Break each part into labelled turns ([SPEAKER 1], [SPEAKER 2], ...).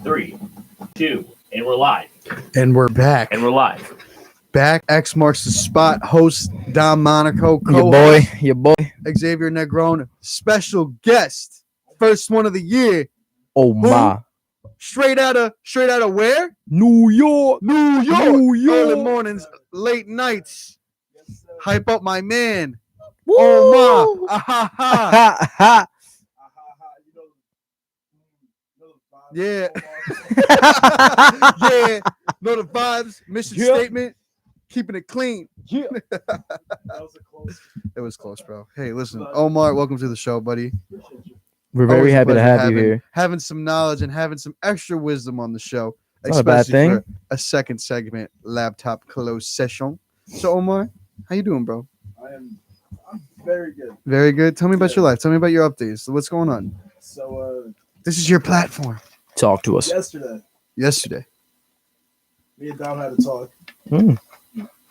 [SPEAKER 1] 3, 2, and we're live.
[SPEAKER 2] And we're back.
[SPEAKER 1] And we're live.
[SPEAKER 2] Back. X marks the spot. Host Dom Monaco.
[SPEAKER 3] Your boy.
[SPEAKER 2] Xavier Negron. Special guest. First one of the year.
[SPEAKER 3] Omar.
[SPEAKER 2] Straight out of where?
[SPEAKER 3] New York.
[SPEAKER 2] Early mornings, late nights. Hype up my man.
[SPEAKER 3] Woo!
[SPEAKER 2] Omar. Ha ha.
[SPEAKER 3] Ha.
[SPEAKER 2] Yeah. Yeah. Know the vibes. Mission statement. Keeping it clean.
[SPEAKER 3] Yeah.
[SPEAKER 2] It was close, bro. Hey, listen, Omar, welcome to the show, buddy.
[SPEAKER 3] We're very
[SPEAKER 2] Always a
[SPEAKER 3] happy to
[SPEAKER 2] pleasure
[SPEAKER 3] have you here.
[SPEAKER 2] Having some knowledge and having some extra wisdom on the show.
[SPEAKER 3] Not a bad thing.
[SPEAKER 2] For a second segment, laptop closed session. So, Omar, how you doing, bro?
[SPEAKER 4] I'm very good.
[SPEAKER 2] Very good. Tell me about your life. Tell me about your updates. What's going on?
[SPEAKER 4] So,
[SPEAKER 2] This is your platform.
[SPEAKER 3] Talk to us.
[SPEAKER 2] Yesterday.
[SPEAKER 4] Me and Dom had a talk.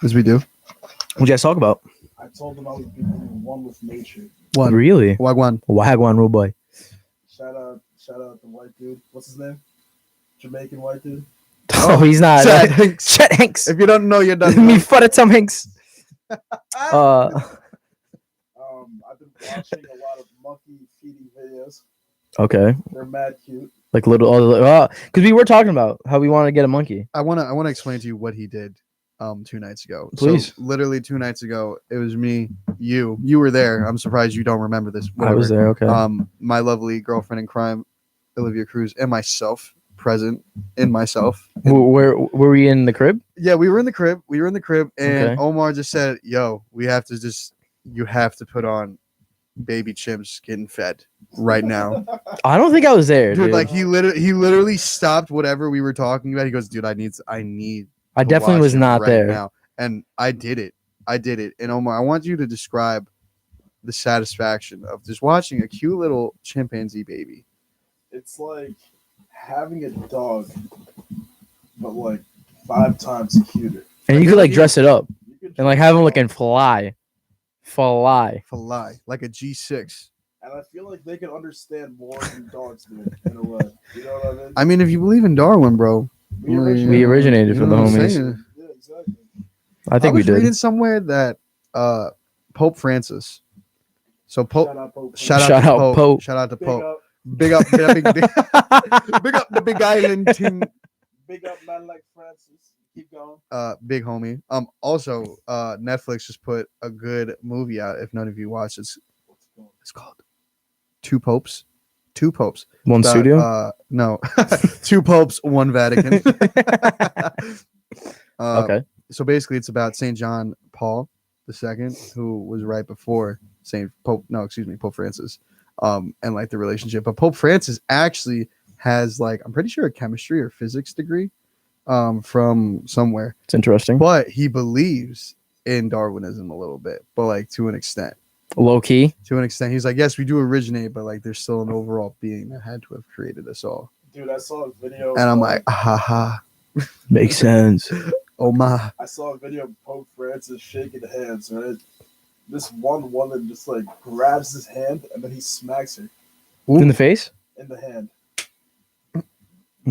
[SPEAKER 2] As we do.
[SPEAKER 3] What'd you guys talk about?
[SPEAKER 4] I told him I was becoming one with nature.
[SPEAKER 2] One.
[SPEAKER 3] Really?
[SPEAKER 2] Wagwan.
[SPEAKER 3] Wagwan, rude boy.
[SPEAKER 4] Shout out the white dude. What's his name? Jamaican white dude.
[SPEAKER 3] Oh, he's not.
[SPEAKER 2] Chet Hanks.
[SPEAKER 3] Chet Hanks.
[SPEAKER 2] If you don't know, you're done.
[SPEAKER 3] Me for the Tom Hanks.
[SPEAKER 4] I've been watching a lot of monkey feeding videos.
[SPEAKER 3] Okay.
[SPEAKER 4] They're mad cute.
[SPEAKER 3] Like little, because we were talking about how we wanted to get a monkey.
[SPEAKER 2] I wanna explain to you what he did 2 nights ago.
[SPEAKER 3] Please.
[SPEAKER 2] So literally 2 nights ago, it was me, you were there. I'm surprised you don't remember this.
[SPEAKER 3] I was there. Okay.
[SPEAKER 2] My lovely girlfriend in crime, Olivia Cruz, and myself present in myself.
[SPEAKER 3] Where were we in the crib?
[SPEAKER 2] Yeah, we were in the crib. And
[SPEAKER 3] Okay.
[SPEAKER 2] Omar just said, "Yo, you have to put on baby chimps getting fed right now."
[SPEAKER 3] I don't think I was there,
[SPEAKER 2] Dude,
[SPEAKER 3] dude.
[SPEAKER 2] like he literally stopped whatever we were talking about. He goes, "Dude, I need
[SPEAKER 3] I
[SPEAKER 2] to
[SPEAKER 3] definitely
[SPEAKER 2] watch
[SPEAKER 3] was
[SPEAKER 2] it
[SPEAKER 3] not
[SPEAKER 2] right
[SPEAKER 3] there.
[SPEAKER 2] now." And I did it. And Omar, I want you to describe the satisfaction of just watching a cute little chimpanzee baby.
[SPEAKER 4] It's like having a dog, but like 5 times cuter.
[SPEAKER 3] And you could like dress it up
[SPEAKER 4] You could
[SPEAKER 3] and like have him looking fly.
[SPEAKER 2] Like a G6.
[SPEAKER 4] And I feel like they can understand more than dogs do in a way. You know what I mean?
[SPEAKER 2] I mean, if you believe in Darwin, bro.
[SPEAKER 4] We
[SPEAKER 3] We originated from the
[SPEAKER 2] what I'm
[SPEAKER 3] homies.
[SPEAKER 2] saying?
[SPEAKER 4] Yeah, exactly.
[SPEAKER 3] I think
[SPEAKER 2] I was
[SPEAKER 3] we did.
[SPEAKER 2] reading somewhere that Pope Francis. So Pope.
[SPEAKER 4] Shout out Pope.
[SPEAKER 2] Shout
[SPEAKER 3] Shout
[SPEAKER 2] out to
[SPEAKER 3] out
[SPEAKER 2] Pope.
[SPEAKER 3] Pope.
[SPEAKER 2] Shout out to
[SPEAKER 4] Big
[SPEAKER 2] Pope.
[SPEAKER 4] up,
[SPEAKER 2] Big up, big up the Big Island team.
[SPEAKER 4] big up, man like Francis. Keep going.
[SPEAKER 2] Big homie. Also, Netflix just put a good movie out. If none of you watched it, it's called Two Popes.
[SPEAKER 3] One
[SPEAKER 2] About,
[SPEAKER 3] studio.
[SPEAKER 2] No, 2 popes, 1 Vatican.
[SPEAKER 3] Okay.
[SPEAKER 2] So basically, it's about Saint John Paul II, who was right before Pope Francis, and like the relationship. But Pope Francis actually has I'm pretty sure a chemistry or physics degree, from somewhere.
[SPEAKER 3] It's interesting.
[SPEAKER 2] But he believes in Darwinism a little bit, but to an extent.
[SPEAKER 3] Low key.
[SPEAKER 2] To an extent, he's like, yes, we do originate, but there's still an overall being that had to have created us all.
[SPEAKER 4] Dude, I saw a video.
[SPEAKER 2] And I'm like, ha ha,
[SPEAKER 3] Makes sense.
[SPEAKER 2] oh my.
[SPEAKER 4] I saw a video of Pope Francis shaking hands, right? This one woman just grabs his hand and then he smacks her
[SPEAKER 3] In the face.
[SPEAKER 4] in the hand.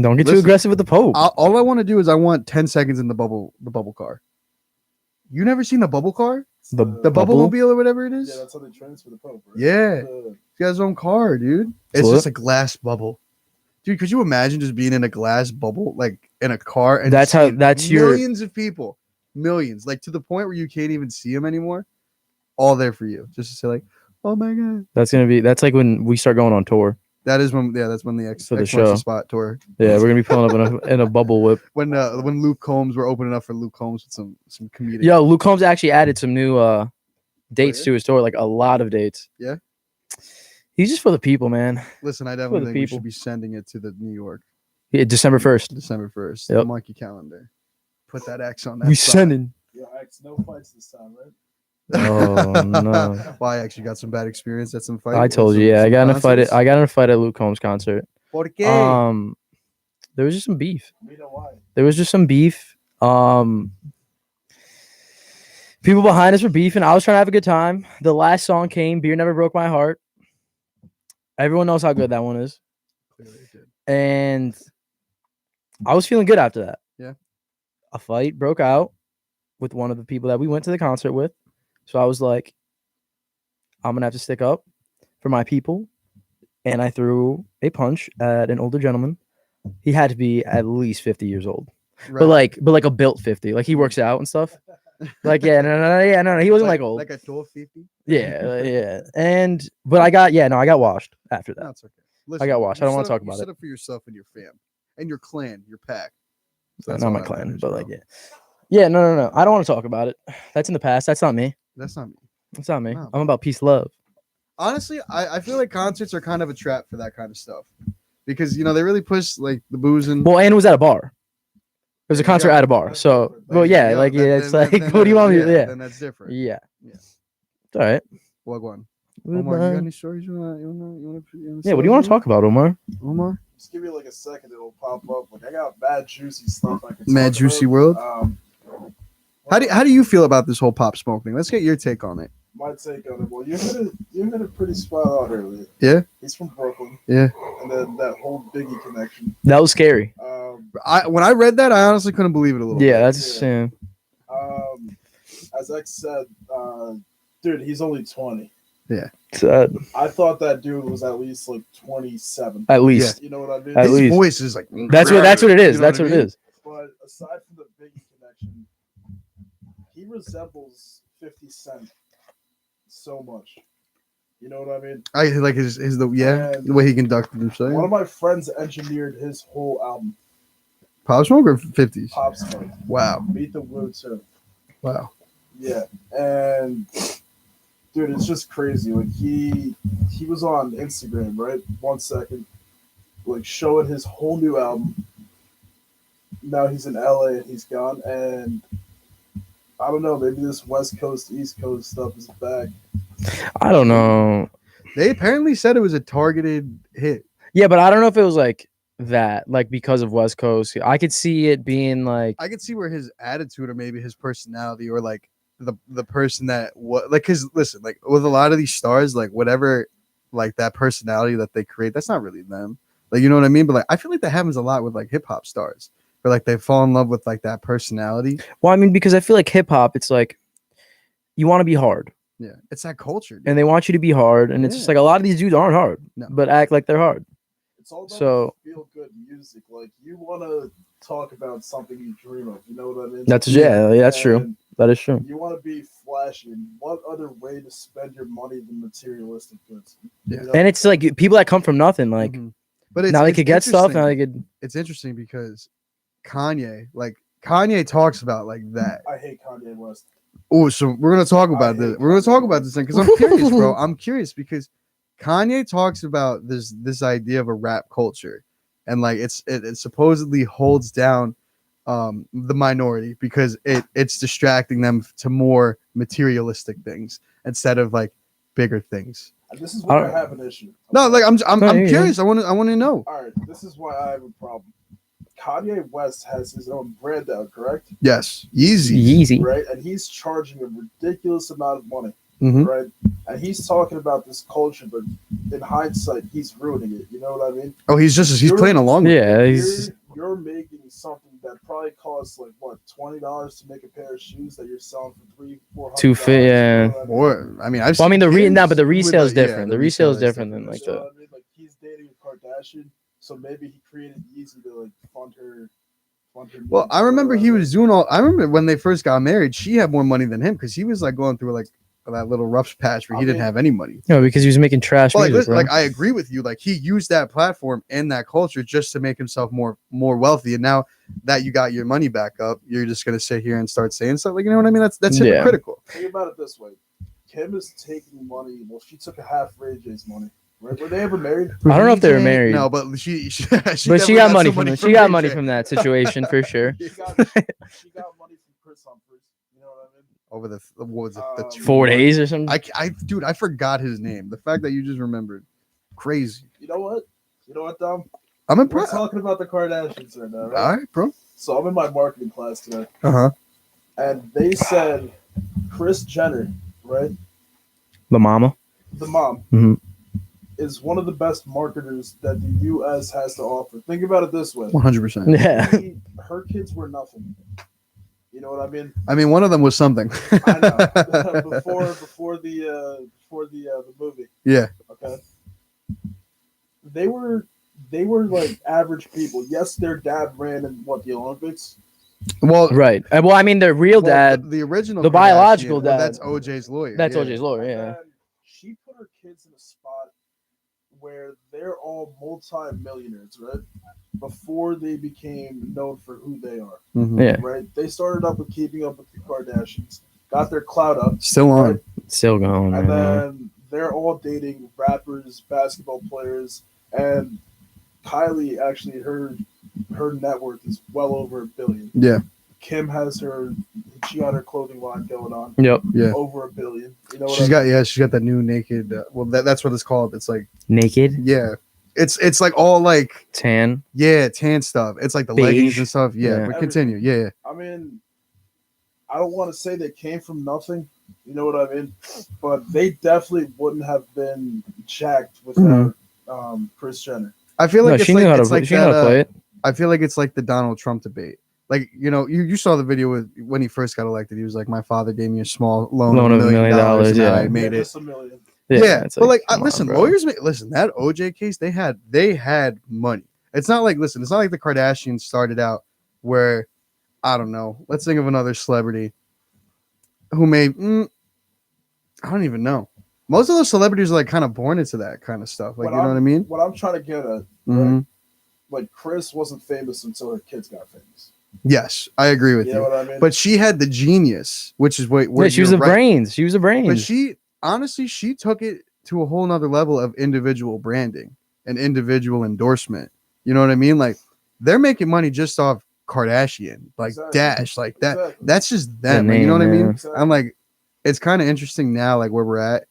[SPEAKER 3] Don't get too
[SPEAKER 2] Listen,
[SPEAKER 3] aggressive with the Pope.
[SPEAKER 2] All I want to do is I want 10 seconds in the bubble car. You never seen the bubble car?
[SPEAKER 3] The
[SPEAKER 2] The
[SPEAKER 3] bubble?
[SPEAKER 2] Bubble-mobile or whatever it is?
[SPEAKER 4] Yeah, that's how they transfer the Pope, right?
[SPEAKER 2] Yeah.
[SPEAKER 4] Uh,
[SPEAKER 2] He has his own car, dude. It's
[SPEAKER 3] So
[SPEAKER 2] just a glass bubble. Dude, could you imagine just being in a glass bubble, in a car? And
[SPEAKER 3] That's
[SPEAKER 2] just
[SPEAKER 3] how-
[SPEAKER 2] seeing
[SPEAKER 3] that's your-
[SPEAKER 2] millions of people. Millions. To the point where you can't even see them anymore. All there for you. Just to say, oh my God.
[SPEAKER 3] That's like when we start going on tour.
[SPEAKER 2] That's when the X
[SPEAKER 3] For the
[SPEAKER 2] X
[SPEAKER 3] show.
[SPEAKER 2] Marks the Spot tour.
[SPEAKER 3] Yeah, we're gonna be pulling up in a bubble whip.
[SPEAKER 2] When Luke Combs, we're opening up for Luke Combs with some comedic.
[SPEAKER 3] Yo, Luke Combs actually added some new dates
[SPEAKER 2] yeah?
[SPEAKER 3] to his tour, a lot of dates.
[SPEAKER 2] Yeah?
[SPEAKER 3] He's just for the people, man.
[SPEAKER 2] Listen, I
[SPEAKER 3] the
[SPEAKER 2] definitely think we
[SPEAKER 3] people.
[SPEAKER 2] should be sending it to the New York,
[SPEAKER 3] Yeah, December 1st.
[SPEAKER 2] December 1st.
[SPEAKER 3] Yep.
[SPEAKER 2] Mark your calendar. Put that X on that.
[SPEAKER 3] We
[SPEAKER 2] spot.
[SPEAKER 3] sending.
[SPEAKER 4] yeah, X, no fights this time, right?
[SPEAKER 3] Oh no.
[SPEAKER 2] Why I actually got some bad experience at some fight.
[SPEAKER 3] I told you, yeah. I got in a fight at Luke Combs concert.
[SPEAKER 2] ¿Por qué?
[SPEAKER 3] There was just some beef.
[SPEAKER 4] We know why.
[SPEAKER 3] There was just some beef. People behind us were beefing. I was trying to have a good time. The last song came, Beer Never Broke My Heart. Everyone knows how good that one is.
[SPEAKER 2] Clearly it did.
[SPEAKER 3] And I was feeling good after that.
[SPEAKER 2] Yeah.
[SPEAKER 3] A fight broke out with one of the people that we went to the concert with. So I was like, I'm gonna have to stick up for my people. And I threw a punch at an older gentleman. He had to be at least 50 years old. But like a built 50. Like he works out and stuff. Like, no. He wasn't like old.
[SPEAKER 2] Like a tall 50.
[SPEAKER 3] Yeah. But I got washed after that.
[SPEAKER 2] That's okay. Listen,
[SPEAKER 3] I got washed. I don't want to talk
[SPEAKER 2] You
[SPEAKER 3] about
[SPEAKER 2] stood
[SPEAKER 3] it.
[SPEAKER 2] up for yourself and your fam and your clan, your pack. So
[SPEAKER 3] Not
[SPEAKER 2] all
[SPEAKER 3] my
[SPEAKER 2] that
[SPEAKER 3] clan,
[SPEAKER 2] matters,
[SPEAKER 3] but
[SPEAKER 2] bro.
[SPEAKER 3] like, yeah. No. I don't want to talk about it. That's in the past. That's not me.
[SPEAKER 2] That's not me.
[SPEAKER 3] That's not me.
[SPEAKER 2] No,
[SPEAKER 3] I'm about peace, love.
[SPEAKER 2] Honestly, I feel like concerts are kind of a trap for that kind of stuff because they really push like the booze and
[SPEAKER 3] Well, and it was at a bar. It was a
[SPEAKER 2] Yeah,
[SPEAKER 3] concert
[SPEAKER 2] yeah.
[SPEAKER 3] at a bar. So, well,
[SPEAKER 2] yeah,
[SPEAKER 3] yeah, like,
[SPEAKER 2] then-
[SPEAKER 3] yeah, it's
[SPEAKER 2] then-
[SPEAKER 3] like,
[SPEAKER 2] then
[SPEAKER 3] what do you want me to do? Yeah.
[SPEAKER 2] Then that's different.
[SPEAKER 3] Yeah.
[SPEAKER 2] Yeah.
[SPEAKER 3] It's all right.
[SPEAKER 2] What one? Omar, you got any stories you wanna
[SPEAKER 3] Yeah, what do you want to talk about, Omar?
[SPEAKER 2] Omar?
[SPEAKER 4] Just give me like a second, it'll pop up. Like I got mad juicy stuff I can.
[SPEAKER 2] Mad
[SPEAKER 4] talk
[SPEAKER 2] Juicy
[SPEAKER 4] about.
[SPEAKER 2] World? How do you feel about this whole Pop Smoke thing? Let's get your take on it.
[SPEAKER 4] My take on it. Well, you hit it pretty spot on earlier.
[SPEAKER 2] Yeah?
[SPEAKER 4] He's from Brooklyn.
[SPEAKER 2] Yeah.
[SPEAKER 4] And then that whole Biggie connection.
[SPEAKER 3] That was scary.
[SPEAKER 2] When I read that, I honestly couldn't believe it a little
[SPEAKER 3] Yeah,
[SPEAKER 2] bit.
[SPEAKER 3] that's
[SPEAKER 4] Yeah. As X said, dude, he's only 20.
[SPEAKER 3] Sad.
[SPEAKER 4] I thought that dude was at least like 27.
[SPEAKER 3] At least.
[SPEAKER 4] You know what I mean?
[SPEAKER 3] At
[SPEAKER 2] His
[SPEAKER 3] least.
[SPEAKER 2] voice is like
[SPEAKER 3] That's what it is.
[SPEAKER 2] You know
[SPEAKER 3] That's what
[SPEAKER 2] I
[SPEAKER 3] it
[SPEAKER 2] mean?
[SPEAKER 3] is.
[SPEAKER 4] But aside from the Biggie connection, he resembles 50 Cent so much. You know what I mean?
[SPEAKER 2] I like the
[SPEAKER 4] And
[SPEAKER 2] way he conducted himself.
[SPEAKER 4] one of my friends engineered his whole album,
[SPEAKER 2] Pop Smoke or 50s?
[SPEAKER 4] Pop Smoke.
[SPEAKER 2] Wow.
[SPEAKER 4] Meet the Woo too.
[SPEAKER 2] Wow.
[SPEAKER 4] Yeah, and dude, it's just crazy. Like he was on Instagram, right? 1 second, like showing his whole new album. Now he's in LA and he's gone, and I don't know. Maybe this West Coast, East Coast stuff is back.
[SPEAKER 3] I don't know.
[SPEAKER 2] They apparently said it was a targeted hit.
[SPEAKER 3] Yeah, but I don't know if it was like that, like because of West Coast. I could see it being like,
[SPEAKER 2] I could see where his attitude or maybe his personality or like the person that what like because listen, like with a lot of these stars, like whatever like that personality that they create, that's not really them. Like you know what I mean? But like I feel like that happens a lot with like hip hop stars. Or like they fall in love with like that personality.
[SPEAKER 3] well, I mean, because I feel like hip hop, it's like you want to be hard.
[SPEAKER 2] Yeah. It's that culture. Dude.
[SPEAKER 3] And they want you to be hard. And it's just like a lot of these dudes aren't hard,
[SPEAKER 2] No.
[SPEAKER 3] but act like they're hard.
[SPEAKER 4] It's all about
[SPEAKER 3] So-
[SPEAKER 4] feel good music. Like you want to talk about something you dream of. You know what I mean?
[SPEAKER 3] That's true.
[SPEAKER 4] And
[SPEAKER 3] That is true.
[SPEAKER 4] You want to be flashy. And what other way to spend your money than materialistic goods?
[SPEAKER 2] Yeah.
[SPEAKER 4] You know?
[SPEAKER 3] And it's like people that come from nothing, like
[SPEAKER 2] Mhm. But
[SPEAKER 3] now they
[SPEAKER 2] it's
[SPEAKER 3] could get stuff.
[SPEAKER 2] interesting.
[SPEAKER 3] Now they could.
[SPEAKER 2] It's interesting because Kanye talks about like that.
[SPEAKER 4] I hate Kanye West.
[SPEAKER 2] Oh, so we're gonna talk about
[SPEAKER 4] I
[SPEAKER 2] this.
[SPEAKER 4] hate
[SPEAKER 2] We're gonna
[SPEAKER 4] Kanye
[SPEAKER 2] talk about
[SPEAKER 4] West.
[SPEAKER 2] this thing because I'm curious, bro. I'm curious because Kanye talks about this idea of a rap culture, and like it supposedly holds down the minority because it's distracting them to more materialistic things instead of like bigger things.
[SPEAKER 4] And this is why I have an issue.
[SPEAKER 2] No, like I'm
[SPEAKER 3] yeah.
[SPEAKER 2] curious. I want to know.
[SPEAKER 4] All right, this is why I have a problem. Kanye West has his own brand out, correct?
[SPEAKER 2] Yes, easy.
[SPEAKER 3] Yeezy.
[SPEAKER 4] Right, and he's charging a ridiculous amount of money,
[SPEAKER 2] Mhm.
[SPEAKER 4] right? And he's talking about this culture, but in hindsight, he's ruining it. You know what I mean?
[SPEAKER 2] Oh, he's playing along. With it.
[SPEAKER 3] Yeah, he's
[SPEAKER 4] You're making something that probably costs like what $20 to make a pair of shoes that you're selling for $300-400.
[SPEAKER 3] $250, yeah.
[SPEAKER 4] You know what I mean?
[SPEAKER 2] Or I mean, I've.
[SPEAKER 3] well, I mean the
[SPEAKER 2] seen
[SPEAKER 3] but the
[SPEAKER 2] kids
[SPEAKER 3] resale is
[SPEAKER 2] with, like,
[SPEAKER 3] different.
[SPEAKER 2] yeah,
[SPEAKER 3] The resale is different
[SPEAKER 2] different.
[SPEAKER 3] than like
[SPEAKER 4] You know
[SPEAKER 3] the.
[SPEAKER 4] what I mean? Like he's dating a Kardashian, so maybe he created Yeezy to like fund her.
[SPEAKER 2] Well,
[SPEAKER 4] needs
[SPEAKER 2] I
[SPEAKER 4] or
[SPEAKER 2] remember he
[SPEAKER 4] whatever.
[SPEAKER 2] was doing all. I remember when they first got married, she had more money than him because he was like going through like that little rough patch where he
[SPEAKER 4] I
[SPEAKER 2] didn't
[SPEAKER 4] mean-
[SPEAKER 2] have any money.
[SPEAKER 3] No, because he was making trash
[SPEAKER 2] But like,
[SPEAKER 3] music,
[SPEAKER 2] listen,
[SPEAKER 3] bro.
[SPEAKER 2] like I agree with you. Like he used that platform and that culture just to make himself more wealthy. And now that you got your money back up, you're just gonna sit here and start saying stuff like you know what I mean? That's
[SPEAKER 3] Yeah.
[SPEAKER 2] hypocritical.
[SPEAKER 4] Think about it this way: Kim is taking money. Well, she took a half Ray J's money. Right? Were they ever married?
[SPEAKER 3] I don't know if they were
[SPEAKER 2] BJ
[SPEAKER 3] married.
[SPEAKER 2] No, but she
[SPEAKER 3] but she
[SPEAKER 2] definitely
[SPEAKER 3] got money
[SPEAKER 2] some
[SPEAKER 3] from she got
[SPEAKER 2] BJ.
[SPEAKER 3] money from that situation for sure.
[SPEAKER 4] She got money from Chris Humphries. You know what I mean?
[SPEAKER 2] over the what was it? The
[SPEAKER 3] 4 days or something.
[SPEAKER 2] dude, I forgot his name. The fact that you just remembered, crazy.
[SPEAKER 4] You know what? Dom?
[SPEAKER 2] I'm
[SPEAKER 4] We're
[SPEAKER 2] impressed.
[SPEAKER 4] talking about the Kardashians right now, right?
[SPEAKER 2] All right, bro.
[SPEAKER 4] So I'm in my marketing class today,
[SPEAKER 2] Uh-huh.
[SPEAKER 4] and they said Kris Jenner, right,
[SPEAKER 3] The mama.
[SPEAKER 4] the mom,
[SPEAKER 3] Mhm.
[SPEAKER 4] is one of the best marketers that the U.S. has to offer. Think about it this way:
[SPEAKER 2] 100%.
[SPEAKER 3] Yeah.
[SPEAKER 4] her kids were nothing. You know what I mean?
[SPEAKER 2] I mean, one of them was something.
[SPEAKER 4] I know. before the movie.
[SPEAKER 2] Yeah.
[SPEAKER 4] Okay. They were like average people. Yes, their dad ran in the Olympics.
[SPEAKER 2] Well,
[SPEAKER 3] Right. Well, I mean, the real
[SPEAKER 2] well,
[SPEAKER 3] dad.
[SPEAKER 2] the original,
[SPEAKER 3] the biological
[SPEAKER 2] Kardashian, well,
[SPEAKER 3] dad.
[SPEAKER 2] that's OJ's lawyer.
[SPEAKER 3] That's
[SPEAKER 2] yeah.
[SPEAKER 3] OJ's lawyer.
[SPEAKER 4] And
[SPEAKER 3] Yeah.
[SPEAKER 4] then she put her kids in a spot where they're all multi-millionaires, right? Before they became known for who they are,
[SPEAKER 2] Mhm.
[SPEAKER 3] Yeah.
[SPEAKER 4] right? They started up with Keeping Up with the Kardashians, got their clout up,
[SPEAKER 2] Still on.
[SPEAKER 4] right?
[SPEAKER 3] Still going.
[SPEAKER 4] And
[SPEAKER 3] man.
[SPEAKER 4] then they're all dating rappers, basketball players, and Kylie actually her net worth is well over $1 billion.
[SPEAKER 2] Yeah.
[SPEAKER 4] Kim has she got her clothing line going on
[SPEAKER 3] Yep.
[SPEAKER 2] Yeah.
[SPEAKER 4] over $1 billion. You know what
[SPEAKER 2] She's
[SPEAKER 4] I mean?
[SPEAKER 2] got she's got that new naked. Well, that's what it's called. It's like
[SPEAKER 3] Naked.
[SPEAKER 2] yeah, it's like all like
[SPEAKER 3] Tan.
[SPEAKER 2] tan stuff. It's like the
[SPEAKER 3] Beige.
[SPEAKER 2] leggings and stuff. Yeah,
[SPEAKER 3] Yeah.
[SPEAKER 2] but continue. Yeah.
[SPEAKER 4] I mean, I don't want to say they came from nothing. You know what I mean? But they definitely wouldn't have been jacked without Kris Jenner.
[SPEAKER 2] I feel like
[SPEAKER 3] No,
[SPEAKER 2] it's
[SPEAKER 3] she
[SPEAKER 2] like
[SPEAKER 3] knew how to.
[SPEAKER 2] it's like
[SPEAKER 3] She knew how
[SPEAKER 2] that,
[SPEAKER 3] to play it.
[SPEAKER 2] I feel like it's like the Donald Trump debate. Like, you saw the video with when he first got elected. He was like, "My father gave me a small loan of $1 million, and
[SPEAKER 3] yeah.
[SPEAKER 2] I made it."
[SPEAKER 4] Just $1 million.
[SPEAKER 2] Yeah,
[SPEAKER 3] it's
[SPEAKER 2] but like,
[SPEAKER 3] come on,
[SPEAKER 2] listen,
[SPEAKER 3] bro.
[SPEAKER 2] lawyers listen. That OJ case, they had money. It's not like it's not like the Kardashians started out where I don't know. Let's think of another celebrity who made. I don't even know. Most of those celebrities are like kind of born into that kind of stuff. Like, you know what I mean?
[SPEAKER 4] What I'm trying to get at,
[SPEAKER 2] Mhm.
[SPEAKER 4] right? Like Kris wasn't famous until her kids got famous.
[SPEAKER 2] Yes, I agree with
[SPEAKER 4] You
[SPEAKER 2] you.
[SPEAKER 4] know what I mean?
[SPEAKER 2] But she had the genius, which is what.
[SPEAKER 3] Yeah, she was the brains. She was the brains.
[SPEAKER 2] But she honestly, she took it to a whole nother level of individual branding and individual endorsement. You know what I mean? Like they're making money just off Kardashian, like
[SPEAKER 4] Exactly.
[SPEAKER 2] Dash, like that.
[SPEAKER 4] Exactly.
[SPEAKER 2] That's just them.
[SPEAKER 3] The
[SPEAKER 2] Like, you know what I
[SPEAKER 3] name,
[SPEAKER 2] mean?
[SPEAKER 3] yeah.
[SPEAKER 4] Exactly.
[SPEAKER 2] I'm like, it's kind of interesting now, like where we're at,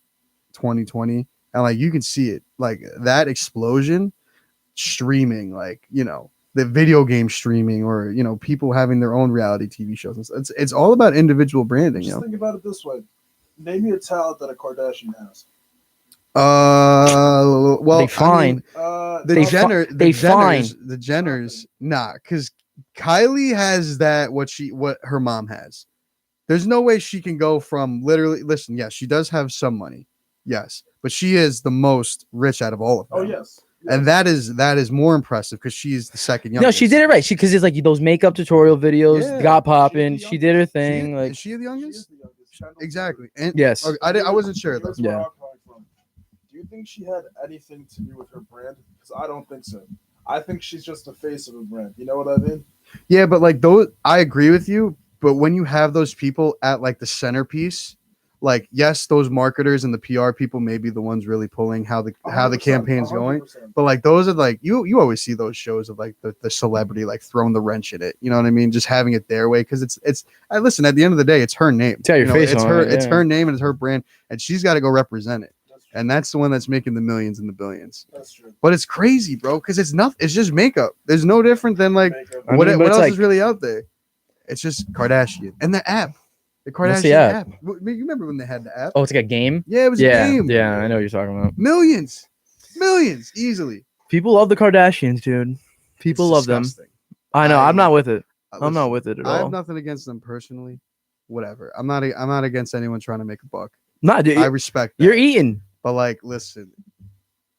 [SPEAKER 2] 2020, and like you can see it, like that explosion, streaming, like the video game streaming, or people having their own reality TV shows. It's all about individual branding.
[SPEAKER 4] Just think about it this way: name me a talent that a Kardashian has.
[SPEAKER 2] Well,
[SPEAKER 3] They fine.
[SPEAKER 2] The
[SPEAKER 3] They fine.
[SPEAKER 2] Jenners, nah, because Kylie has that what her mom has. There's no way she can go from literally. Listen, yes, she does have some money, yes, but she is the most rich out of all of them.
[SPEAKER 4] Oh yes.
[SPEAKER 2] And that is more impressive because she's the second youngest.
[SPEAKER 3] No, she did it right. Because it's like those makeup tutorial videos
[SPEAKER 2] Yeah.
[SPEAKER 3] got popping.
[SPEAKER 4] She's the
[SPEAKER 3] She did her thing.
[SPEAKER 2] She,
[SPEAKER 3] Like
[SPEAKER 2] is she the
[SPEAKER 4] She
[SPEAKER 2] youngest?
[SPEAKER 4] is the youngest. Kendall
[SPEAKER 2] Exactly. And
[SPEAKER 3] yes.
[SPEAKER 2] okay, I wasn't sure though.
[SPEAKER 4] Here's where
[SPEAKER 3] Yeah.
[SPEAKER 4] I'm coming from. Do you think she had anything to do with her brand? Because I don't think so. I think she's just the face of a brand. You know what I mean?
[SPEAKER 2] Yeah, but like those, I agree with you. But when you have those people at like the centerpiece, like yes, those marketers and the PR people may be the ones really pulling how the
[SPEAKER 4] 100%,
[SPEAKER 2] campaign's going.
[SPEAKER 4] 100%.
[SPEAKER 2] But like those are like you always see those shows of like the celebrity like throwing the wrench in it. You know what I mean? Just having it their way because it's. I listen. At the end of the day, it's her name.
[SPEAKER 3] It's got your face
[SPEAKER 2] it's
[SPEAKER 3] on
[SPEAKER 2] her.
[SPEAKER 3] it,
[SPEAKER 2] It's
[SPEAKER 3] yeah.
[SPEAKER 2] her name and it's her brand, and she's got to go represent it.
[SPEAKER 4] That's true.
[SPEAKER 2] And that's the one that's making the millions and the billions.
[SPEAKER 4] That's true.
[SPEAKER 2] But it's crazy, bro, because it's nothing. It's just makeup. There's no different than like
[SPEAKER 4] Makeup.
[SPEAKER 3] I
[SPEAKER 2] what
[SPEAKER 3] mean, but
[SPEAKER 2] else
[SPEAKER 3] it's like-
[SPEAKER 2] is really out there. It's just Kardashian and the app. The Kardashian
[SPEAKER 3] What's the app?
[SPEAKER 2] You remember when they had the app?
[SPEAKER 3] Oh, it's like a game.
[SPEAKER 2] Yeah, it was
[SPEAKER 3] Yeah,
[SPEAKER 2] a game.
[SPEAKER 3] yeah, I know what you're talking about.
[SPEAKER 2] Millions easily.
[SPEAKER 3] People love the Kardashians, dude. People
[SPEAKER 2] It's
[SPEAKER 3] love them.
[SPEAKER 2] disgusting.
[SPEAKER 3] I know. I'm not with it.
[SPEAKER 2] Listen,
[SPEAKER 3] I'm not with it at
[SPEAKER 2] I have
[SPEAKER 3] all.
[SPEAKER 2] nothing against them personally. Whatever. I'm not against anyone trying to make a buck.
[SPEAKER 3] Not, dude.
[SPEAKER 2] I respect that.
[SPEAKER 3] You're eating.
[SPEAKER 2] But like, listen,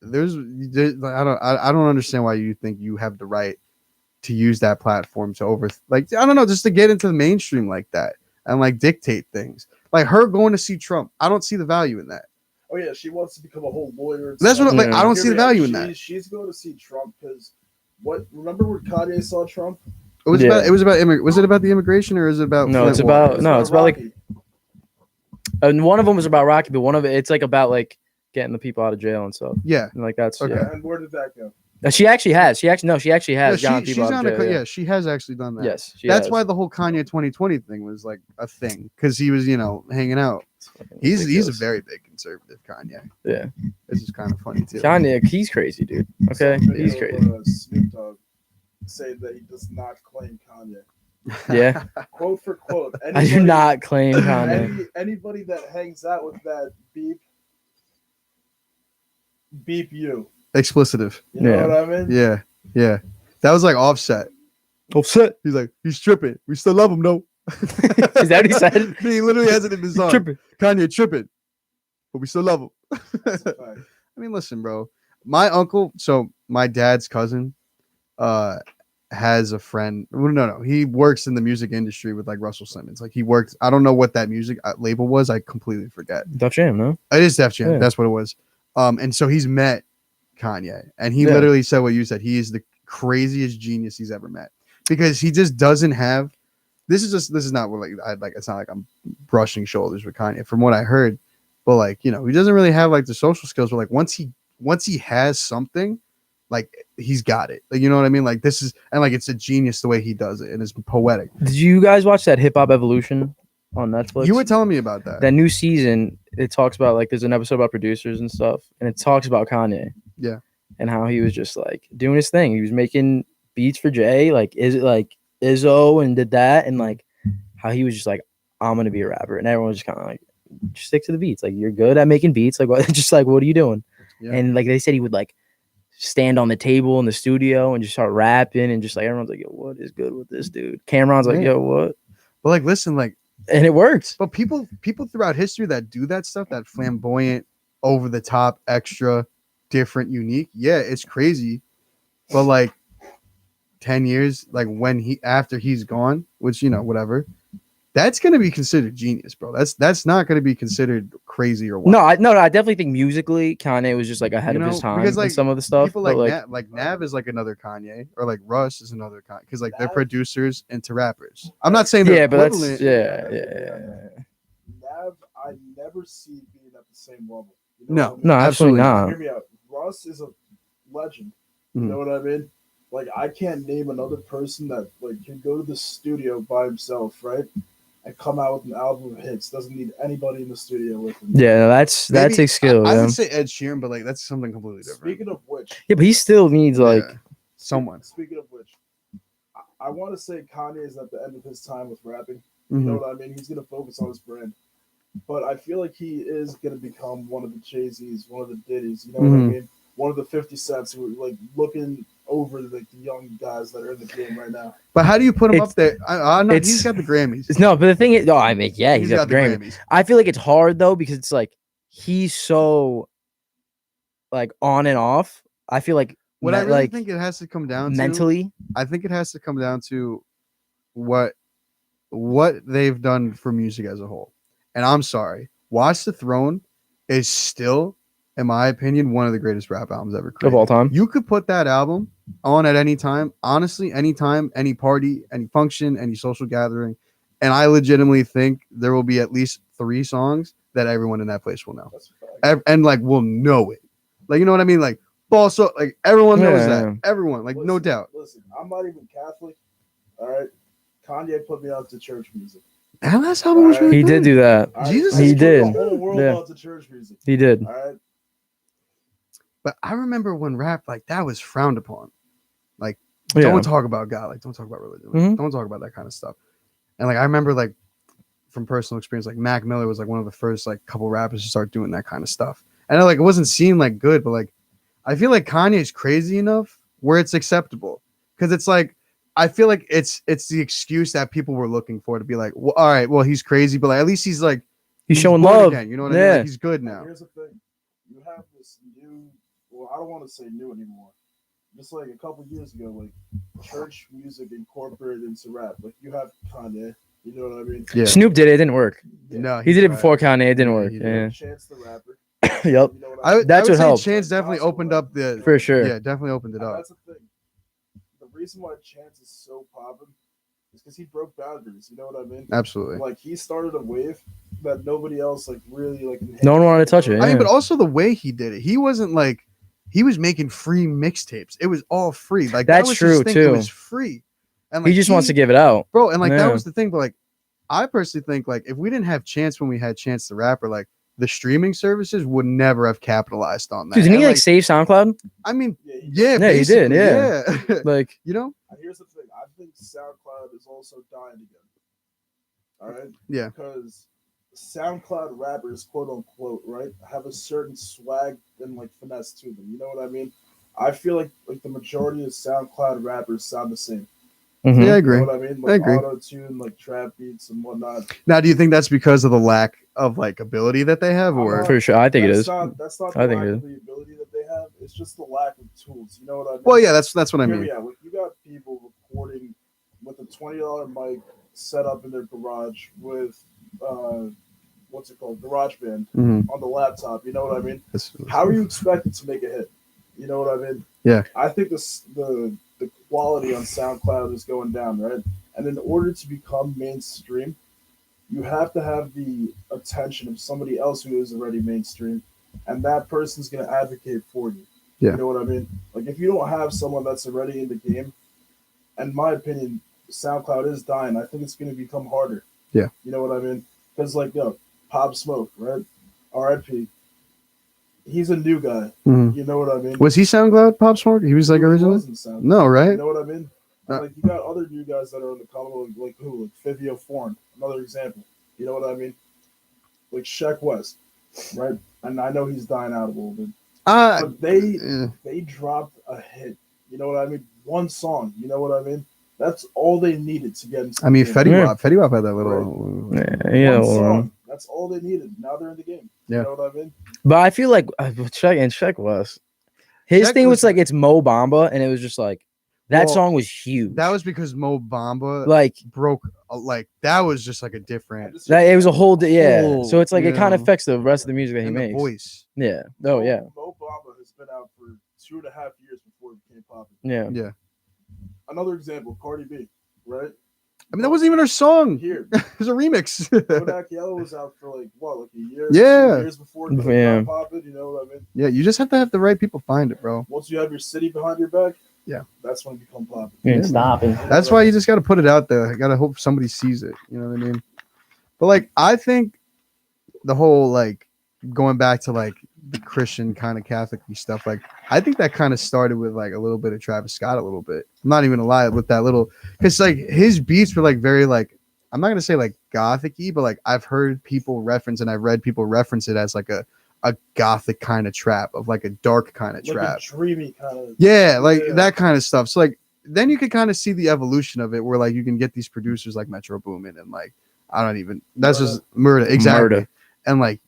[SPEAKER 2] I don't understand why you think you have the right to use that platform to I don't know, just to get into the mainstream like that and like dictate things. Like her going to see Trump, I don't see the value in that.
[SPEAKER 4] Oh yeah, she wants to become a whole lawyer. And
[SPEAKER 2] That's
[SPEAKER 4] stuff.
[SPEAKER 2] what like
[SPEAKER 3] Yeah.
[SPEAKER 2] I don't
[SPEAKER 4] Hear
[SPEAKER 2] see the
[SPEAKER 4] me out.
[SPEAKER 2] value in that.
[SPEAKER 4] She's going to see Trump because remember when Kanye saw Trump?
[SPEAKER 2] It was
[SPEAKER 3] Yeah.
[SPEAKER 2] about was it about the immigration or is it about
[SPEAKER 3] No, it's
[SPEAKER 2] Flint
[SPEAKER 3] about-
[SPEAKER 2] Water?
[SPEAKER 3] no, it's about, like-
[SPEAKER 4] Rocky.
[SPEAKER 3] And one of them was about Rocky, but one of it's like about like getting the people out of jail and stuff.
[SPEAKER 2] Yeah.
[SPEAKER 3] And like that's
[SPEAKER 2] Okay.
[SPEAKER 3] yeah.
[SPEAKER 4] And where did that go?
[SPEAKER 3] And she actually has. She actually has
[SPEAKER 2] Yeah,
[SPEAKER 3] gotten
[SPEAKER 2] she's
[SPEAKER 3] people out
[SPEAKER 2] on
[SPEAKER 3] of jail.
[SPEAKER 2] yeah, she has actually done that.
[SPEAKER 3] Yes, she
[SPEAKER 2] That's
[SPEAKER 3] has.
[SPEAKER 2] why the whole Kanye 2020 thing was like a thing because he was, hanging out.
[SPEAKER 3] It's fucking
[SPEAKER 2] He's a
[SPEAKER 3] ridiculous.
[SPEAKER 2] very big conservative, Kanye.
[SPEAKER 3] Yeah.
[SPEAKER 2] This is kind of funny too.
[SPEAKER 3] Kanye, he's crazy, dude. Okay,
[SPEAKER 4] Some video
[SPEAKER 3] he's
[SPEAKER 4] of,
[SPEAKER 3] crazy.
[SPEAKER 4] Snoop Dogg saying that he does not claim Kanye.
[SPEAKER 3] Yeah,
[SPEAKER 4] Quote for quote.
[SPEAKER 3] I do not claim Kanye.
[SPEAKER 4] Anybody that hangs out with that beep beep you.
[SPEAKER 2] Explicitive.
[SPEAKER 4] You know
[SPEAKER 3] Yeah.
[SPEAKER 4] what I mean?
[SPEAKER 2] Yeah. That was like Offset.
[SPEAKER 3] Offset.
[SPEAKER 2] He's like, he's tripping. We still love him, though.
[SPEAKER 3] Is that what he said?
[SPEAKER 2] He literally has it in his song.
[SPEAKER 3] Tripping.
[SPEAKER 2] Kanye tripping, but we still love him.
[SPEAKER 4] That's a fact.
[SPEAKER 2] I mean, listen, bro. My uncle, so my dad's cousin, has a friend. Well, no. He works in the music industry with like Russell Simmons. Like he worked. I don't know what that music label was. I completely forget.
[SPEAKER 3] Def Jam, no?
[SPEAKER 2] It is Def Jam.
[SPEAKER 3] Yeah.
[SPEAKER 2] That's what it was. And so he's met Kanye, and he
[SPEAKER 3] Yeah.
[SPEAKER 2] literally said what you said. He is the craziest genius he's ever met because he just doesn't have. This is not what like it's not like I'm brushing shoulders with Kanye from what I heard, but like he doesn't really have like the social skills. But like once he has something, like he's got it. Like you know what I mean? Like this is and like it's a genius the way he does it, and it's poetic.
[SPEAKER 3] Did you guys watch that Hip Hop Evolution on Netflix?
[SPEAKER 2] You were telling me about that.
[SPEAKER 3] That new season, it talks about like there's an episode about producers and stuff, and it talks about Kanye.
[SPEAKER 2] Yeah.
[SPEAKER 3] And how he was just like doing his thing. He was making beats for Jay, like is it like Izzo and did that, and like how he was just like, I'm gonna be a rapper, and everyone was just kind of like, just stick to the beats. Like you're good at making beats. Like what? Just like what are you doing?
[SPEAKER 2] Yeah.
[SPEAKER 3] And like they said, he would like stand on the table in the studio and just start rapping, and just like everyone's like, yo, what is good with this dude? Cameron's like, yo, what?
[SPEAKER 2] But like, listen, like.
[SPEAKER 3] And it works.
[SPEAKER 2] But people throughout history that do that stuff, that flamboyant, over the top, extra, different, unique, yeah, it's crazy. But like 10 years, like after he's gone, which whatever, that's gonna be considered genius, bro. That's not gonna be considered crazy or what.
[SPEAKER 3] No, I definitely think musically Kanye was just like ahead of his time
[SPEAKER 2] because like
[SPEAKER 3] in some of the stuff.
[SPEAKER 2] People
[SPEAKER 3] but,
[SPEAKER 2] like Nav is like another Kanye, or like Russ is another Kanye, because like they're
[SPEAKER 4] Nav-
[SPEAKER 2] producers into rappers. I'm not saying they're
[SPEAKER 3] yeah, but that's
[SPEAKER 2] equivalent.
[SPEAKER 3] yeah.
[SPEAKER 4] Nav, I never see being at the same level. You
[SPEAKER 2] No.
[SPEAKER 4] what I mean?
[SPEAKER 3] No, absolutely not.
[SPEAKER 4] Hear me out. Russ is a legend. You
[SPEAKER 2] Mhm.
[SPEAKER 4] know what I mean? Like I can't name another person that like can go to the studio by himself, right? And come out with an album of hits. Doesn't need anybody in the studio with him.
[SPEAKER 3] Yeah, no, that
[SPEAKER 2] Maybe-
[SPEAKER 3] takes skill.
[SPEAKER 2] I
[SPEAKER 3] Yeah.
[SPEAKER 2] would say Ed Sheeran, but like that's something completely different.
[SPEAKER 4] Speaking of which,
[SPEAKER 3] Yeah, but he still needs like
[SPEAKER 2] Yeah. Someone.
[SPEAKER 4] Speaking of which, I want to say Kanye is at the end of his time with rapping. You
[SPEAKER 2] Mhm.
[SPEAKER 4] know what I mean? He's gonna focus on his brand, but I feel like he is gonna become one of the Jay-Z's, one of the Diddy's. You know what I
[SPEAKER 2] Mhm.
[SPEAKER 4] mean? One of the 50 Cents who are like looking over like the young guys that are in the game right now.
[SPEAKER 2] But how do you put him
[SPEAKER 3] It's-
[SPEAKER 2] up there? No,
[SPEAKER 3] it's-
[SPEAKER 2] he's got the Grammys.
[SPEAKER 3] no, but the thing is, I mean, yeah, he's got the Grammy.
[SPEAKER 2] Grammys.
[SPEAKER 3] I feel like it's hard though because it's like he's so like on and off. I feel like
[SPEAKER 2] What I really
[SPEAKER 3] like
[SPEAKER 2] think it has to come down to
[SPEAKER 3] mentally.
[SPEAKER 2] I think it has to come down to what they've done for music as a whole. And I'm sorry, Watch the Throne is still, in my opinion, one of the greatest rap albums ever created.
[SPEAKER 3] Of all time.
[SPEAKER 2] You could put that album on at any time, honestly, anytime, any party, any function, any social gathering, and I legitimately think there will be at least 3 songs that everyone in that place will know,
[SPEAKER 4] That's a fact.
[SPEAKER 2] and like will know it. Like you know what I mean? Like so like everyone knows
[SPEAKER 3] Yeah.
[SPEAKER 2] that. Everyone, like no doubt.
[SPEAKER 4] Listen, I'm not even Catholic. All right, Kanye put me out to church music.
[SPEAKER 2] And that's how it was.
[SPEAKER 4] Alright.
[SPEAKER 2] Really
[SPEAKER 3] He did
[SPEAKER 2] good.
[SPEAKER 3] do that.
[SPEAKER 4] All right?
[SPEAKER 2] Jesus.
[SPEAKER 4] I
[SPEAKER 3] He
[SPEAKER 4] put
[SPEAKER 3] did.
[SPEAKER 4] the whole world
[SPEAKER 3] Yeah.
[SPEAKER 4] out to church music.
[SPEAKER 3] He did.
[SPEAKER 4] All right.
[SPEAKER 2] But I remember when rap like that was frowned upon. Like
[SPEAKER 3] Yeah.
[SPEAKER 2] don't talk about God, like don't talk about religion, like,
[SPEAKER 3] Mhm.
[SPEAKER 2] don't talk about that kind of stuff. And like I remember like from personal experience, like Mac Miller was like one of the first like couple rappers to start doing that kind of stuff. And like it wasn't seen like good, but like I feel like Kanye's crazy enough where it's acceptable. Because it's like I feel like it's the excuse that people were looking for to be like, well, all right, well, he's crazy, but like at least he's like
[SPEAKER 3] He's showing
[SPEAKER 2] born
[SPEAKER 3] love.
[SPEAKER 2] again, you know what I mean?
[SPEAKER 3] Yeah.
[SPEAKER 2] Like, he's good now.
[SPEAKER 4] Here's the thing. You have this new, well, I don't want to say new anymore. Just like a couple years ago, like church music incorporated into rap. Like you have Kanye, you know what I mean?
[SPEAKER 2] Yeah.
[SPEAKER 3] Snoop did it. It didn't work.
[SPEAKER 4] Yeah.
[SPEAKER 2] No,
[SPEAKER 3] He did it
[SPEAKER 2] tried.
[SPEAKER 3] before Kanye. It didn't
[SPEAKER 2] Yeah,
[SPEAKER 3] work.
[SPEAKER 2] he
[SPEAKER 3] Yeah.
[SPEAKER 2] did.
[SPEAKER 4] Chance the Rapper.
[SPEAKER 3] Yep.
[SPEAKER 4] You know what
[SPEAKER 2] I would,
[SPEAKER 3] That's
[SPEAKER 2] I would
[SPEAKER 3] what
[SPEAKER 2] say
[SPEAKER 3] helped.
[SPEAKER 2] Chance definitely opened up the
[SPEAKER 3] For sure.
[SPEAKER 2] Yeah, definitely opened it
[SPEAKER 4] And
[SPEAKER 2] up.
[SPEAKER 4] that's the thing. The reason why Chance is so popping is because he broke boundaries. You know what I mean?
[SPEAKER 2] Absolutely.
[SPEAKER 4] Like he started a wave that nobody else like really like.
[SPEAKER 3] No one wanted to touch it.
[SPEAKER 2] I mean,
[SPEAKER 3] Yeah.
[SPEAKER 2] but also the way he did it. He wasn't like he was making free mixtapes. It was all free. Like that
[SPEAKER 3] That's
[SPEAKER 2] was
[SPEAKER 3] true,
[SPEAKER 2] his thing. It
[SPEAKER 3] too.
[SPEAKER 2] was free. And
[SPEAKER 3] He just wants to give it out.
[SPEAKER 2] bro. And like
[SPEAKER 3] Yeah.
[SPEAKER 2] that was the thing. But like, I personally think like if we didn't have Chance when we had Chance the Rapper, like the streaming services would never have capitalized on that.
[SPEAKER 3] Dude, didn't
[SPEAKER 2] And,
[SPEAKER 3] he like save SoundCloud?
[SPEAKER 2] I mean,
[SPEAKER 4] Yeah,
[SPEAKER 2] yeah,
[SPEAKER 3] Yeah, he did,
[SPEAKER 2] basically,
[SPEAKER 3] yeah.
[SPEAKER 2] yeah.
[SPEAKER 3] Like,
[SPEAKER 2] You know,
[SPEAKER 4] And here's the thing. I think SoundCloud is also dying again. All right.
[SPEAKER 2] Yeah.
[SPEAKER 4] Because SoundCloud rappers, quote unquote, right, have a certain swag and like finesse to them. You know what I mean? I feel like the majority of SoundCloud rappers sound the same.
[SPEAKER 3] Mhm.
[SPEAKER 2] Yeah, I
[SPEAKER 4] You
[SPEAKER 2] agree.
[SPEAKER 4] know what I mean?
[SPEAKER 2] I
[SPEAKER 4] Like
[SPEAKER 2] agree.
[SPEAKER 4] auto tune, like trap beats and whatnot.
[SPEAKER 2] Now, do you think that's because of the lack of like ability that they have, or
[SPEAKER 3] For sure, I think it
[SPEAKER 4] that's
[SPEAKER 3] is.
[SPEAKER 4] That's not
[SPEAKER 3] I
[SPEAKER 4] the
[SPEAKER 3] think
[SPEAKER 4] lack
[SPEAKER 3] it
[SPEAKER 4] of the ability that they have. It's just the lack of tools. You know what I mean?
[SPEAKER 2] well, yeah, that's what I
[SPEAKER 4] Hear
[SPEAKER 2] mean.
[SPEAKER 4] me out. Like you got people recording with a $20 mic set up in their garage with what's it called, GarageBand
[SPEAKER 2] Mhm.
[SPEAKER 4] on the laptop. You know what I mean?
[SPEAKER 2] That's-
[SPEAKER 4] How are you expected to make a hit? You know what I mean?
[SPEAKER 2] Yeah.
[SPEAKER 4] I think the quality on SoundCloud is going down, right? And in order to become mainstream, you have to have the attention of somebody else who is already mainstream, and that person's going to advocate for you.
[SPEAKER 2] Yeah.
[SPEAKER 4] You know what I mean? Like if you don't have someone that's already in the game, in my opinion, SoundCloud is dying. I think it's going to become harder.
[SPEAKER 2] Yeah.
[SPEAKER 4] You know what I mean? Because like Pop Smoke, right? R.I.P. He's a new guy.
[SPEAKER 2] Mhm.
[SPEAKER 4] You know what I mean?
[SPEAKER 2] Was he SoundCloud Pop Smoke? He was like
[SPEAKER 4] He
[SPEAKER 2] originally.
[SPEAKER 4] wasn't SoundCloud.
[SPEAKER 2] No, right?
[SPEAKER 4] You know what I mean? And,
[SPEAKER 2] Uh,
[SPEAKER 4] like you got other new guys that are on the come, like who, like Fivio Foreign, another example. You know what I mean? Like Sheck West, right? And I know he's dying out a little bit, but they dropped a hit. You know what I mean? One song. You know what I mean? That's all they needed to get into.
[SPEAKER 2] I mean,
[SPEAKER 4] the game.
[SPEAKER 2] Fetty Wap had that little.
[SPEAKER 3] Yeah,
[SPEAKER 4] One
[SPEAKER 3] well,
[SPEAKER 4] song. That's all they needed. Now they're in the game.
[SPEAKER 2] Yeah.
[SPEAKER 4] You know what I mean?
[SPEAKER 3] but I feel like Check West. His
[SPEAKER 2] Check
[SPEAKER 3] thing was
[SPEAKER 2] was-
[SPEAKER 3] like it's Mo Bamba, and it was just like that
[SPEAKER 2] Well,
[SPEAKER 3] song was huge.
[SPEAKER 2] That was because Mo Bamba
[SPEAKER 3] like
[SPEAKER 2] broke. Like that was just like a different.
[SPEAKER 3] that. It was a whole yeah.
[SPEAKER 2] Whole,
[SPEAKER 3] So it's like it kind of
[SPEAKER 2] yeah.
[SPEAKER 3] affects the rest of the music that he
[SPEAKER 2] And the
[SPEAKER 3] makes.
[SPEAKER 2] voice.
[SPEAKER 3] Yeah. Oh yeah.
[SPEAKER 4] Mo Bamba has been out for 2.5 years before it became popular.
[SPEAKER 3] Yeah.
[SPEAKER 2] Yeah.
[SPEAKER 4] Another example, Cardi B, right?
[SPEAKER 2] I mean, that wasn't even her song.
[SPEAKER 4] Here,
[SPEAKER 2] It was a remix.
[SPEAKER 4] Kodak Yellow was out for like a year,
[SPEAKER 2] Yeah.
[SPEAKER 4] 2 years before it
[SPEAKER 3] Yeah.
[SPEAKER 4] got popping. You know what I mean?
[SPEAKER 2] Yeah, you just have to have the right people find it, bro.
[SPEAKER 4] Once you have your city behind your back,
[SPEAKER 2] Yeah.
[SPEAKER 4] that's when you become popular.
[SPEAKER 3] You ain't
[SPEAKER 2] Yeah,
[SPEAKER 3] stopping.
[SPEAKER 2] That's why you just got to put it out there. You got to hope somebody sees it. You know what I mean? But like, I think the whole like going back to like the Christian kind of Catholic stuff, like I think that kind of started with like a little bit of Travis Scott, a little bit. I'm not even gonna lie with that little, because like his beats were like very like, I'm not gonna say like gothic-y, but like I've heard people reference and I've read people reference it as like a gothic kind of trap, of like a dark kind of
[SPEAKER 4] Like
[SPEAKER 2] trap.
[SPEAKER 4] a dreamy kind of.
[SPEAKER 2] Yeah, like
[SPEAKER 4] Yeah.
[SPEAKER 2] that kind of stuff. So like then you could kind of see the evolution of it, where like you can get these producers like Metro Boomin and like I don't even that's
[SPEAKER 4] Murda.
[SPEAKER 2] just murder exactly,
[SPEAKER 3] Murda.
[SPEAKER 2] and like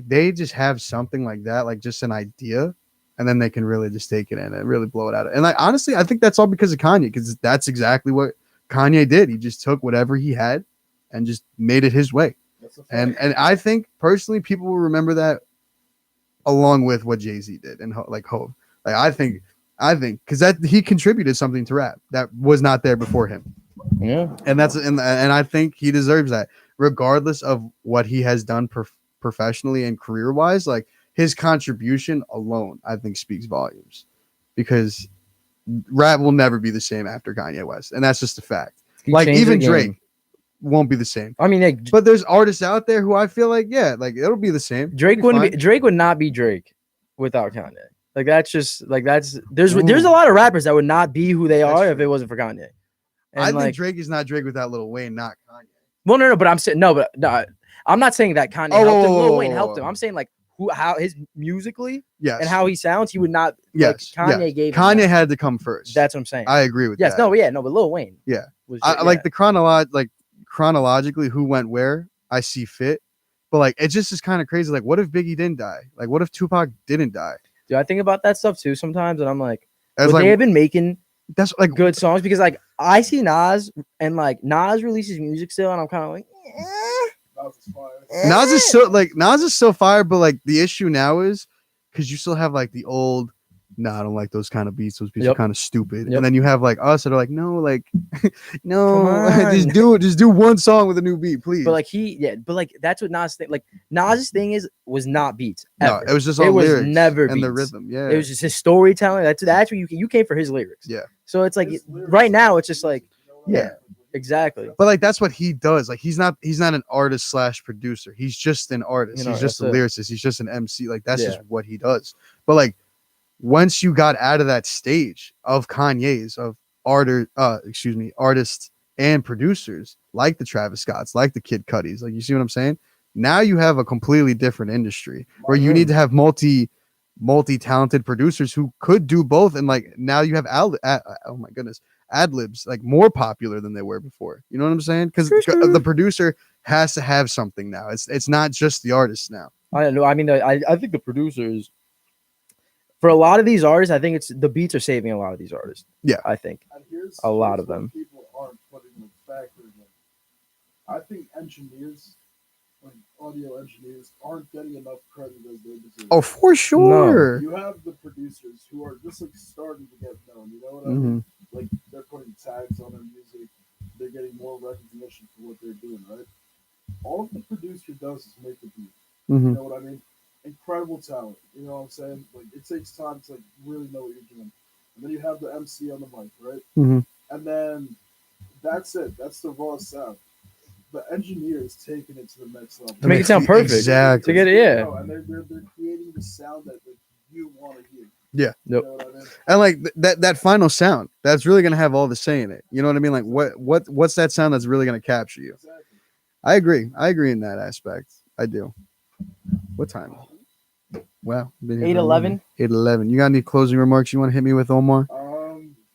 [SPEAKER 2] they just have something like that, like just an idea, and then they can really just take it and really blow it out. And like honestly, I think that's all because of Kanye, because that's exactly what Kanye did. He just took whatever he had and just made it his way.
[SPEAKER 4] That's a fact.
[SPEAKER 2] And I think personally, people will remember that along with what Jay-Z did and like Hov. Like I think because that he contributed something to rap that was not there before him,
[SPEAKER 3] Yeah.
[SPEAKER 2] and I think he deserves that, regardless of what he has done professionally and career wise. Like his contribution alone, I think, speaks volumes, because rap will never be the same after Kanye West, and that's just a fact.
[SPEAKER 3] He
[SPEAKER 2] Like
[SPEAKER 3] changed
[SPEAKER 2] even
[SPEAKER 3] the game.
[SPEAKER 2] Drake won't be the same.
[SPEAKER 3] I mean, like,
[SPEAKER 2] But there's artists out there who I feel like, yeah, like it'll be the same.
[SPEAKER 3] Drake
[SPEAKER 2] It'll
[SPEAKER 3] wouldn't
[SPEAKER 2] fine.
[SPEAKER 3] be. Drake would not be Drake without Kanye. Like that's just like there's
[SPEAKER 2] Ooh.
[SPEAKER 3] a lot of rappers that would not be who they
[SPEAKER 2] That's
[SPEAKER 3] are if
[SPEAKER 2] true.
[SPEAKER 3] it wasn't for Kanye. And
[SPEAKER 2] I
[SPEAKER 3] like,
[SPEAKER 2] think Drake is not Drake without Lil Wayne, not Kanye.
[SPEAKER 3] well, no, but I'm saying no, I'm not saying that Kanye
[SPEAKER 2] Oh,
[SPEAKER 3] helped him.
[SPEAKER 2] whoa,
[SPEAKER 3] Lil
[SPEAKER 2] whoa,
[SPEAKER 3] Wayne
[SPEAKER 2] whoa,
[SPEAKER 3] helped him.
[SPEAKER 2] whoa.
[SPEAKER 3] I'm saying like how his musically
[SPEAKER 2] Yes.
[SPEAKER 3] and how he sounds, he would not.
[SPEAKER 2] yes.
[SPEAKER 3] like, Kanye
[SPEAKER 2] yes.
[SPEAKER 3] gave him
[SPEAKER 2] Kanye
[SPEAKER 3] that.
[SPEAKER 2] had to come first.
[SPEAKER 3] That's what I'm saying.
[SPEAKER 2] I agree with
[SPEAKER 3] yes,
[SPEAKER 2] that.
[SPEAKER 3] no, yeah, no, but Lil Wayne.
[SPEAKER 2] Yeah.
[SPEAKER 3] was
[SPEAKER 2] I
[SPEAKER 3] yeah.
[SPEAKER 2] like the chronologically who went where, I see fit. But like it just is kind of crazy. Like, what if Biggie didn't die? Like, what if Tupac didn't die?
[SPEAKER 3] Dude, I think about that stuff too sometimes, and I'm like,
[SPEAKER 2] As
[SPEAKER 3] would
[SPEAKER 2] like
[SPEAKER 3] they have been making
[SPEAKER 2] that's like
[SPEAKER 3] good songs? Because like I see Nas and like Nas releases music still, and I'm kind of like,
[SPEAKER 4] Nas is fire.
[SPEAKER 2] Nas is so fire, but like the issue now is because you still have like the old, nah, I don't like those kind of beats. Those beats are
[SPEAKER 3] Yep.
[SPEAKER 2] kind of stupid.
[SPEAKER 3] Yep.
[SPEAKER 2] And then you have like us that are like, no, like, no,
[SPEAKER 3] Come on.
[SPEAKER 2] just do one song with a new beat, please.
[SPEAKER 3] but like that's what Nas thing. Like Nas's thing was not beats.
[SPEAKER 2] no,
[SPEAKER 3] Ever.
[SPEAKER 2] it was just
[SPEAKER 3] It
[SPEAKER 2] all
[SPEAKER 3] was
[SPEAKER 2] lyrics
[SPEAKER 3] never
[SPEAKER 2] and the
[SPEAKER 3] beats.
[SPEAKER 2] rhythm. Yeah,
[SPEAKER 3] It was just his storytelling. That's what you came for his lyrics.
[SPEAKER 2] Yeah.
[SPEAKER 3] So it's like
[SPEAKER 4] His lyrics
[SPEAKER 3] right
[SPEAKER 4] are
[SPEAKER 3] now it's just like
[SPEAKER 4] you know what I
[SPEAKER 2] Yeah.
[SPEAKER 4] mean?
[SPEAKER 3] exactly.
[SPEAKER 2] but like that's what he does. Like he's not an artist / producer. He's just an artist.
[SPEAKER 3] You know,
[SPEAKER 2] He's just a
[SPEAKER 3] that's it.
[SPEAKER 2] lyricist. He's just an MC. Like that's
[SPEAKER 3] Yeah.
[SPEAKER 2] just what he does. But like once you got out of that stage of Kanye's of artists and producers like the Travis Scotts, like the Kid Cuddies, like you see what I'm saying? Now you have a completely different industry where you
[SPEAKER 4] My
[SPEAKER 2] need to
[SPEAKER 4] man.
[SPEAKER 2] have multi-talented producers who could do both, and like now you have oh my goodness, ad libs like more popular than they were before. You know what I'm saying? Because the producer has to have something now. It's not just the artist now.
[SPEAKER 3] I don't know. I mean, I think the producers for a lot of these artists, I think it's the beats are saving a lot of these artists.
[SPEAKER 2] Yeah.
[SPEAKER 3] I think
[SPEAKER 4] And here's
[SPEAKER 3] A lot
[SPEAKER 4] here's
[SPEAKER 3] of
[SPEAKER 4] what
[SPEAKER 3] them.
[SPEAKER 4] people aren't putting the factor in. I think engineers, like audio engineers, aren't getting enough credit as they deserve.
[SPEAKER 2] Oh, for sure.
[SPEAKER 4] You have the producers who are just like starting to get known. You know what I
[SPEAKER 2] Mhm.
[SPEAKER 4] mean? Like they're putting tags on their music. They're getting more recognition for what they're doing. Right? All the producer does is make the beat. You
[SPEAKER 2] Mhm.
[SPEAKER 4] know what I mean? Incredible talent. You know what I'm saying? Like it takes time to like really know what you're doing. And then you have the MC on the mic, right?
[SPEAKER 2] Mhm.
[SPEAKER 4] And then that's it. That's the raw sound. The engineer is taking it to the next level.
[SPEAKER 3] To make it sound perfect.
[SPEAKER 2] Exactly.
[SPEAKER 3] To get it, yeah.
[SPEAKER 4] No, and they're creating the sound that like, you want to hear.
[SPEAKER 2] Yeah.
[SPEAKER 4] You know what I mean?
[SPEAKER 2] And like that final sound, that's really gonna have all the say in it. You know what I mean? Like what's that sound that's really gonna capture you?
[SPEAKER 4] Exactly.
[SPEAKER 2] I agree. I agree in that aspect. I do. What time? Wow.
[SPEAKER 3] 8:11.
[SPEAKER 2] 8:11. You got any closing remarks you want to hit me with, Omar?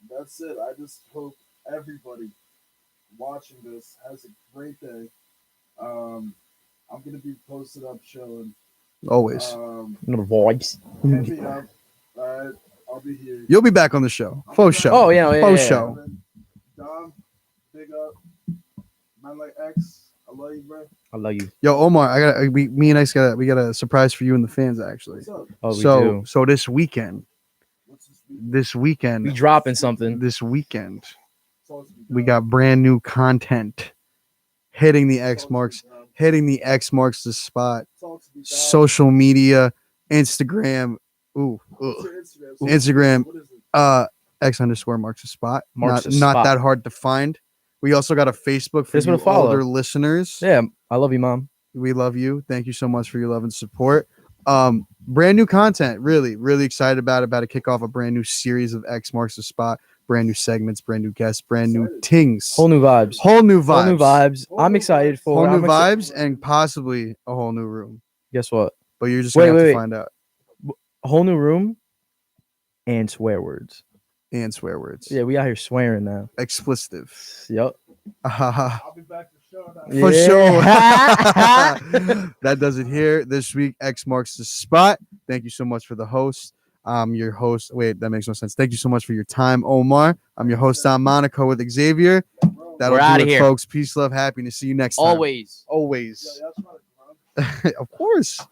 [SPEAKER 4] That's it. I just hope everybody watching this has a great day. I'm gonna be posted up chilling.
[SPEAKER 2] Always.
[SPEAKER 3] Little vibes.
[SPEAKER 4] Hit me up. Alright, I'll be here.
[SPEAKER 2] You'll be back on the show. Faux show.
[SPEAKER 3] Oh yeah,
[SPEAKER 2] Faux show.
[SPEAKER 4] Dom, big up. Man like X, I love you, bro.
[SPEAKER 3] I love you.
[SPEAKER 2] Yo, Omar, me and X got a surprise for you and the fans actually.
[SPEAKER 4] What's up?
[SPEAKER 3] Oh, we
[SPEAKER 2] So
[SPEAKER 3] do.
[SPEAKER 2] so this weekend,
[SPEAKER 4] What's this week?
[SPEAKER 3] We dropping something.
[SPEAKER 2] this weekend,
[SPEAKER 4] Talk to me,
[SPEAKER 2] we
[SPEAKER 4] Dom.
[SPEAKER 2] got brand new content hitting the
[SPEAKER 4] Talk to me,
[SPEAKER 2] X marks the spot.
[SPEAKER 4] Talk to me, Dom.
[SPEAKER 2] Social media, Instagram. Ooh,
[SPEAKER 4] What's
[SPEAKER 2] ugh.
[SPEAKER 4] your Instagram?
[SPEAKER 2] Instagram.
[SPEAKER 4] What is it?
[SPEAKER 2] X_marks the spot.
[SPEAKER 3] Marks the
[SPEAKER 2] Not
[SPEAKER 3] spot.
[SPEAKER 2] that hard to find. We also got a Facebook for
[SPEAKER 3] Just
[SPEAKER 2] you
[SPEAKER 3] wanna follow.
[SPEAKER 2] older listeners.
[SPEAKER 3] Yeah, I love you, mom.
[SPEAKER 2] We love you. Thank you so much for your love and support. Brand new content. Really, really excited about to kick off a brand new series of X Marks the Spot. Brand new segments, brand new guests, brand new
[SPEAKER 4] Excited.
[SPEAKER 2] tings.
[SPEAKER 3] Whole new vibes.
[SPEAKER 2] Whole new vibes.
[SPEAKER 3] Whole new vibes.
[SPEAKER 4] Whole
[SPEAKER 3] I'm
[SPEAKER 4] new
[SPEAKER 3] excited
[SPEAKER 4] vibes.
[SPEAKER 3] for
[SPEAKER 2] Whole
[SPEAKER 3] it.
[SPEAKER 2] new
[SPEAKER 3] I'm exci-
[SPEAKER 2] vibes and possibly a whole new room.
[SPEAKER 3] Guess what?
[SPEAKER 2] But you're just gonna
[SPEAKER 3] Wait,
[SPEAKER 2] have to
[SPEAKER 3] wait.
[SPEAKER 2] find out.
[SPEAKER 3] A whole new room and swear words.
[SPEAKER 2] And swear words.
[SPEAKER 3] Yeah, we out here swearing now.
[SPEAKER 2] Explicitive.
[SPEAKER 3] Yep.
[SPEAKER 4] I'll be back for sure. Now.
[SPEAKER 2] For
[SPEAKER 3] Yeah.
[SPEAKER 2] sure. That does it here this week. X marks the spot. Thank you so much for the host. I'm your host. Wait, that makes no sense. Thank you so much for your time, Omar. I'm your host, Don Monaco with Xavier.
[SPEAKER 4] Bro,
[SPEAKER 2] That'll
[SPEAKER 3] We're
[SPEAKER 2] do
[SPEAKER 3] outta
[SPEAKER 2] it,
[SPEAKER 3] here.
[SPEAKER 2] folks. Peace, love, happiness. See you next time.
[SPEAKER 3] Always.
[SPEAKER 2] Always.
[SPEAKER 4] yo, y'all trying to
[SPEAKER 2] Of course.